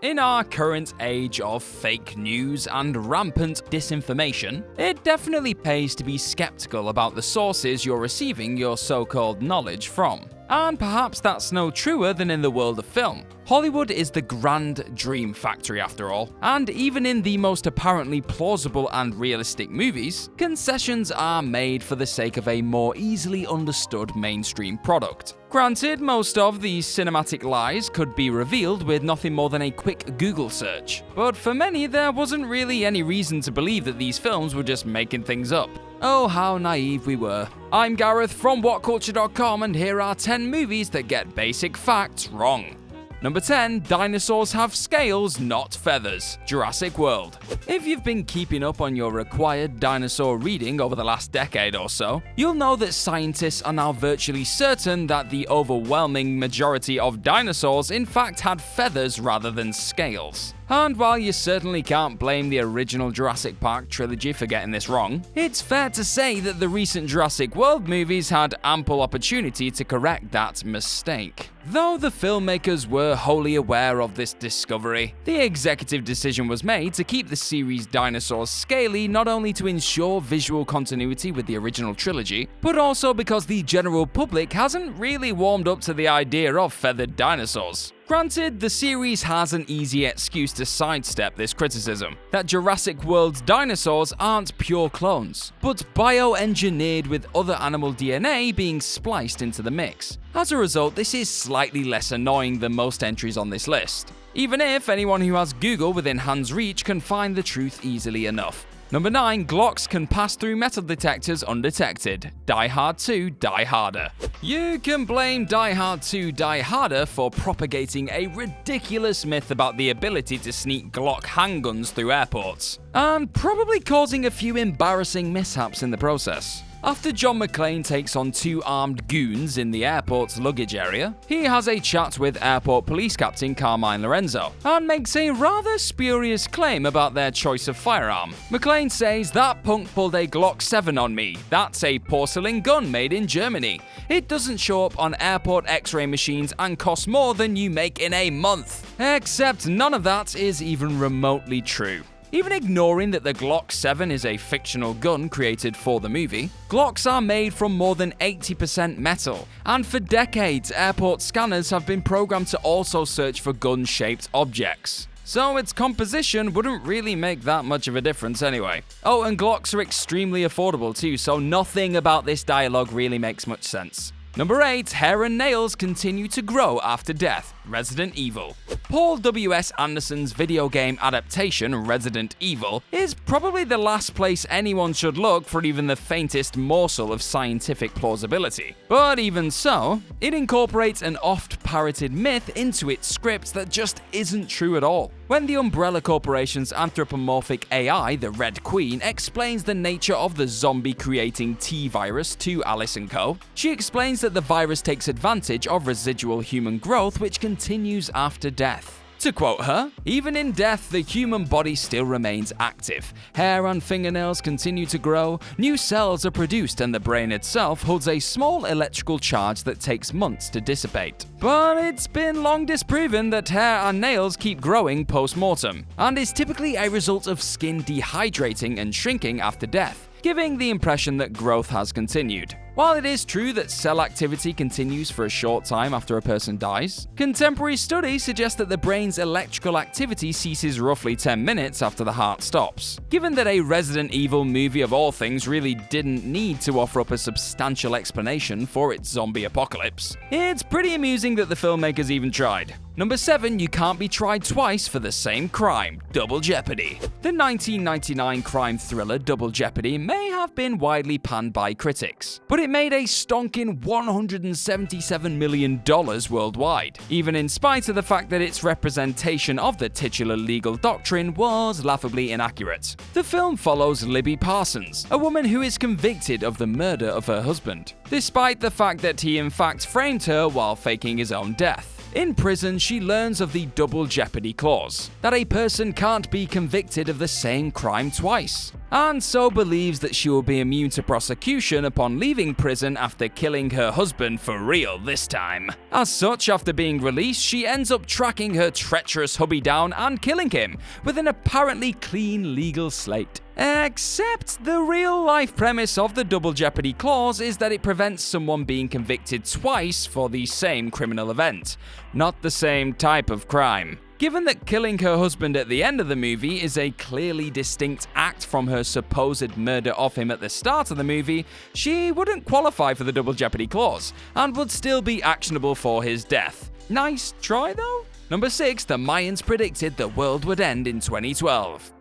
In our current age of fake news and rampant disinformation, it definitely pays to be skeptical about the sources you're receiving your so-called knowledge from. And perhaps that's no truer than in the world of film. Hollywood is the grand dream factory after all, and even in the most apparently plausible and realistic movies, concessions are made for the sake of a more easily understood mainstream product. Granted, most of these cinematic lies could be revealed with nothing more than a quick Google search, but for many there wasn't really any reason to believe that these films were just making things up. Oh, how naive we were. I'm Gareth from Whatculture.com, and here are 10 movies that get basic facts wrong. Number 10. Dinosaurs have scales, not feathers. Jurassic World. If you've been keeping up on your required dinosaur reading over the last decade or so, you'll know that scientists are now virtually certain that the overwhelming majority of dinosaurs in fact had feathers rather than scales. And while you certainly can't blame the original Jurassic Park trilogy for getting this wrong, it's fair to say that the recent Jurassic World movies had ample opportunity to correct that mistake. Though the filmmakers were wholly aware of this discovery, the executive decision was made to keep the series' dinosaurs scaly not only to ensure visual continuity with the original trilogy, but also because the general public hasn't really warmed up to the idea of feathered dinosaurs. Granted, the series has an easy excuse to sidestep this criticism, that Jurassic World's dinosaurs aren't pure clones, but bioengineered with other animal DNA being spliced into the mix. As a result, this is slightly less annoying than most entries on this list, even if anyone who has Google within hand's reach can find the truth easily enough. Number 9. Glocks can pass through metal detectors undetected. Die Hard 2 Die Harder. You can blame Die Hard 2 Die Harder for propagating a ridiculous myth about the ability to sneak Glock handguns through airports, and probably causing a few embarrassing mishaps in the process. After John McClane takes on 2 armed goons in the airport's luggage area, he has a chat with Airport Police Captain Carmine Lorenzo, and makes a rather spurious claim about their choice of firearm. McClane says, "That punk pulled a Glock 7 on me. That's a porcelain gun made in Germany. It doesn't show up on airport x-ray machines and costs more than you make in a month." Except none of that is even remotely true. Even ignoring that the Glock 7 is a fictional gun created for the movie, Glocks are made from more than 80% metal, and for decades, airport scanners have been programmed to also search for gun-shaped objects. So its composition wouldn't really make that much of a difference anyway. Oh, and Glocks are extremely affordable too, so nothing about this dialogue really makes much sense. Number 8. Hair and nails continue to grow after death. Resident Evil. Paul W.S. Anderson's video game adaptation, Resident Evil, is probably the last place anyone should look for even the faintest morsel of scientific plausibility. But even so, it incorporates an oft-parroted myth into its script that just isn't true at all. When the Umbrella Corporation's anthropomorphic AI, the Red Queen, explains the nature of the zombie-creating T-virus to Alice & Co., she explains that the virus takes advantage of residual human growth which continues after death. To quote her, "Even in death, the human body still remains active. Hair and fingernails continue to grow, new cells are produced, and the brain itself holds a small electrical charge that takes months to dissipate." But it's been long disproven that hair and nails keep growing post-mortem, and is typically a result of skin dehydrating and shrinking after death, giving the impression that growth has continued. While it is true that cell activity continues for a short time after a person dies, contemporary studies suggest that the brain's electrical activity ceases roughly 10 minutes after the heart stops. Given that a Resident Evil movie of all things really didn't need to offer up a substantial explanation for its zombie apocalypse, it's pretty amusing that the filmmakers even tried. Number 7. You can't be tried twice for the same crime. Double Jeopardy. The 1999 crime thriller Double Jeopardy may have been widely panned by critics, but it made a stonking $177 million worldwide, even in spite of the fact that its representation of the titular legal doctrine was laughably inaccurate. The film follows Libby Parsons, a woman who is convicted of the murder of her husband, despite the fact that he in fact framed her while faking his own death. In prison, she learns of the double jeopardy clause, that a person can't be convicted of the same crime twice. and so believes that she will be immune to prosecution upon leaving prison after killing her husband for real this time. As such, after being released, she ends up tracking her treacherous hubby down and killing him, with an apparently clean legal slate. Except the real-life premise of the double jeopardy clause is that it prevents someone being convicted twice for the same criminal event, not the same type of crime. Given that killing her husband at the end of the movie is a clearly distinct act from her supposed murder of him at the start of the movie, she wouldn't qualify for the double jeopardy clause, and would still be actionable for his death. Nice try though? Number 6, the Mayans predicted the world would end in 2012.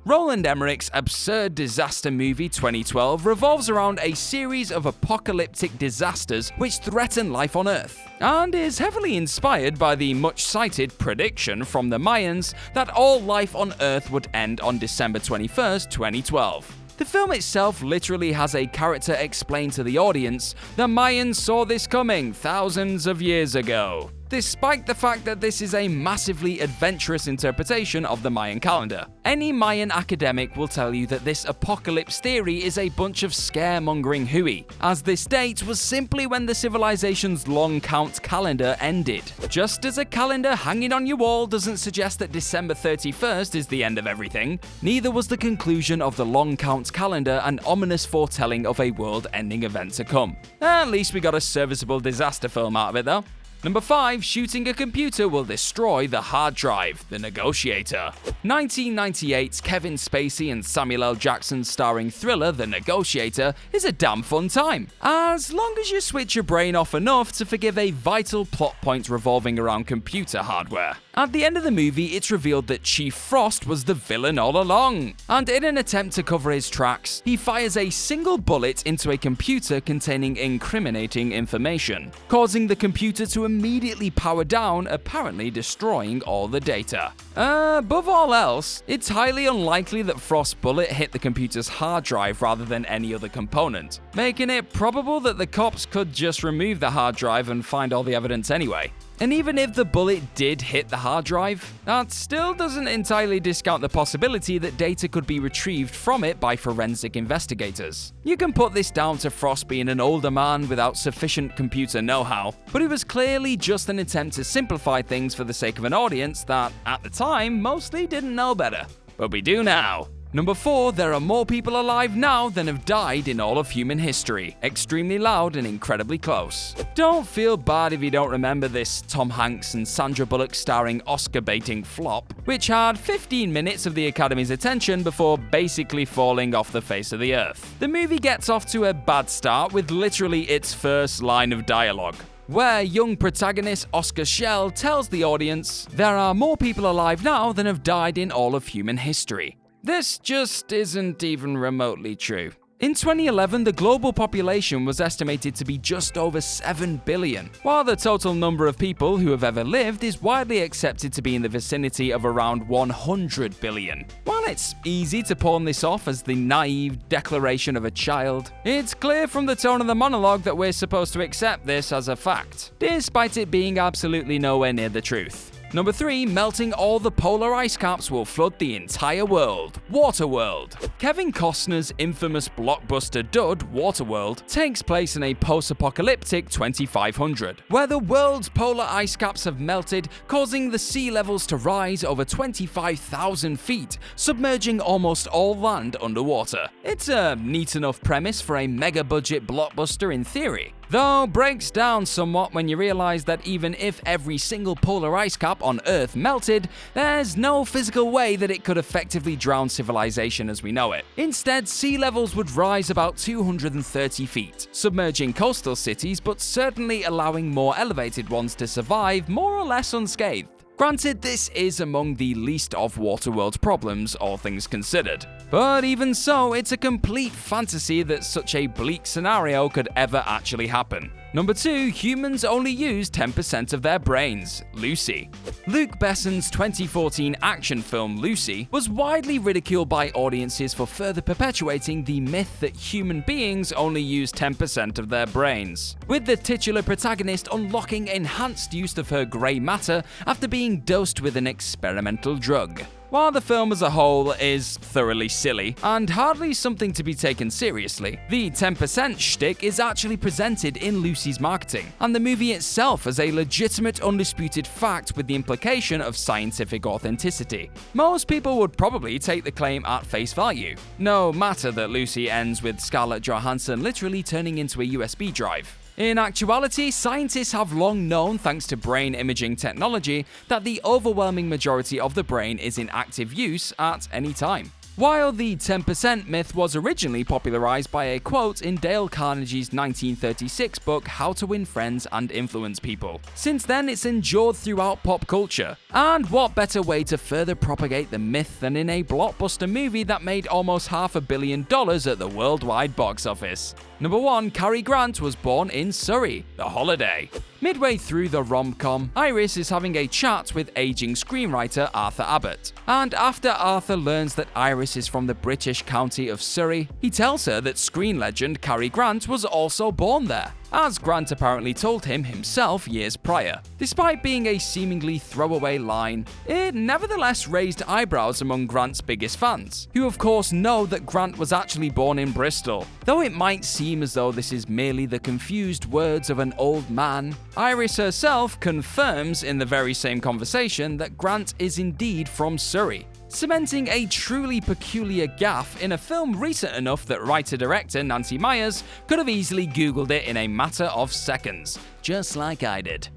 Roland Emmerich's absurd disaster movie 2012 revolves around a series of apocalyptic disasters which threaten life on Earth, and is heavily inspired by the much-cited prediction from the Mayans that all life on Earth would end on December 21st, 2012. The film itself literally has a character explain to the audience the Mayans saw this coming thousands of years ago, despite the fact that this is a massively adventurous interpretation of the Mayan calendar. Any Mayan academic will tell you that this apocalypse theory is a bunch of scaremongering hooey, as this date was simply when the civilization's long count calendar ended. Just as a calendar hanging on your wall doesn't suggest that December 31st is the end of everything, neither was the conclusion of the long count calendar an ominous foretelling of a world-ending event to come. At least we got a serviceable disaster film out of it though. Number 5, shooting a computer will destroy the hard drive, The Negotiator. 1998's Kevin Spacey and Samuel L. Jackson starring thriller The Negotiator is a damn fun time, as long as you switch your brain off enough to forgive a vital plot point revolving around computer hardware. At the end of the movie, it's revealed that Chief Frost was the villain all along, and in an attempt to cover his tracks, he fires a single bullet into a computer containing incriminating information, causing the computer to immediately power down, apparently destroying all the data. Above all else, it's highly unlikely that Frost's bullet hit the computer's hard drive rather than any other component, making it probable that the cops could just remove the hard drive and find all the evidence anyway. And even if the bullet did hit the hard drive, that still doesn't entirely discount the possibility that data could be retrieved from it by forensic investigators. You can put this down to Frost being an older man without sufficient computer know-how, but it was clearly just an attempt to simplify things for the sake of an audience that, at the time, mostly didn't know better. But we do now. Number 4, there are more people alive now than have died in all of human history. Extremely loud and incredibly close. Don't feel bad if you don't remember this Tom Hanks and Sandra Bullock starring Oscar-baiting flop, which had 15 minutes of the Academy's attention before basically falling off the face of the earth. The movie gets off to a bad start with literally its first line of dialogue, where young protagonist Oscar Schell tells the audience, "There are more people alive now than have died in all of human history." This just isn't even remotely true. In 2011, the global population was estimated to be just over 7 billion, while the total number of people who have ever lived is widely accepted to be in the vicinity of around 100 billion. While it's easy to pawn this off as the naive declaration of a child, it's clear from the tone of the monologue that we're supposed to accept this as a fact, despite it being absolutely nowhere near the truth. Number 3, melting all the polar ice caps will flood the entire world. Waterworld. Kevin Costner's infamous blockbuster dud, Waterworld, takes place in a post-apocalyptic 2500, where the world's polar ice caps have melted, causing the sea levels to rise over 25,000 feet, submerging almost all land underwater. It's a neat enough premise for a mega-budget blockbuster in theory, though breaks down somewhat when you realize that even if every single polar ice cap on Earth melted, there's no physical way that it could effectively drown civilization as we know it. Instead, sea levels would rise about 230 feet, submerging coastal cities but certainly allowing more elevated ones to survive more or less unscathed. Granted, this is among the least of Waterworld's problems, all things considered. But even so, it's a complete fantasy that such a bleak scenario could ever actually happen. Number 2, humans only use 10% of their brains. Lucy. Luc Besson's 2014 action film Lucy was widely ridiculed by audiences for further perpetuating the myth that human beings only use 10% of their brains, with the titular protagonist unlocking enhanced use of her grey matter after being dosed with an experimental drug. While the film as a whole is thoroughly silly and hardly something to be taken seriously, the 10% shtick is actually presented in Lucy's marketing, and the movie itself as a legitimate undisputed fact with the implication of scientific authenticity. Most people would probably take the claim at face value, no matter that Lucy ends with Scarlett Johansson literally turning into a USB drive. In actuality, scientists have long known, thanks to brain imaging technology, that the overwhelming majority of the brain is in active use at any time. While the 10% myth was originally popularized by a quote in Dale Carnegie's 1936 book How to Win Friends and Influence People. Since then, it's endured throughout pop culture. And what better way to further propagate the myth than in a blockbuster movie that made almost $500 million at the worldwide box office? Number 1. Cary Grant was born in Surrey, The Holiday. Midway through the rom-com, Iris is having a chat with aging screenwriter Arthur Abbott. And after Arthur learns that Iris is from the British county of Surrey, he tells her that screen legend Cary Grant was also born there, as Grant apparently told him himself years prior. Despite being a seemingly throwaway line, it nevertheless raised eyebrows among Grant's biggest fans, who of course know that Grant was actually born in Bristol. Though it might seem as though this is merely the confused words of an old man, Iris herself confirms in the very same conversation that Grant is indeed from Surrey, cementing a truly peculiar gaffe in a film recent enough that writer-director Nancy Meyers could have easily googled it in a matter of seconds, just like I did.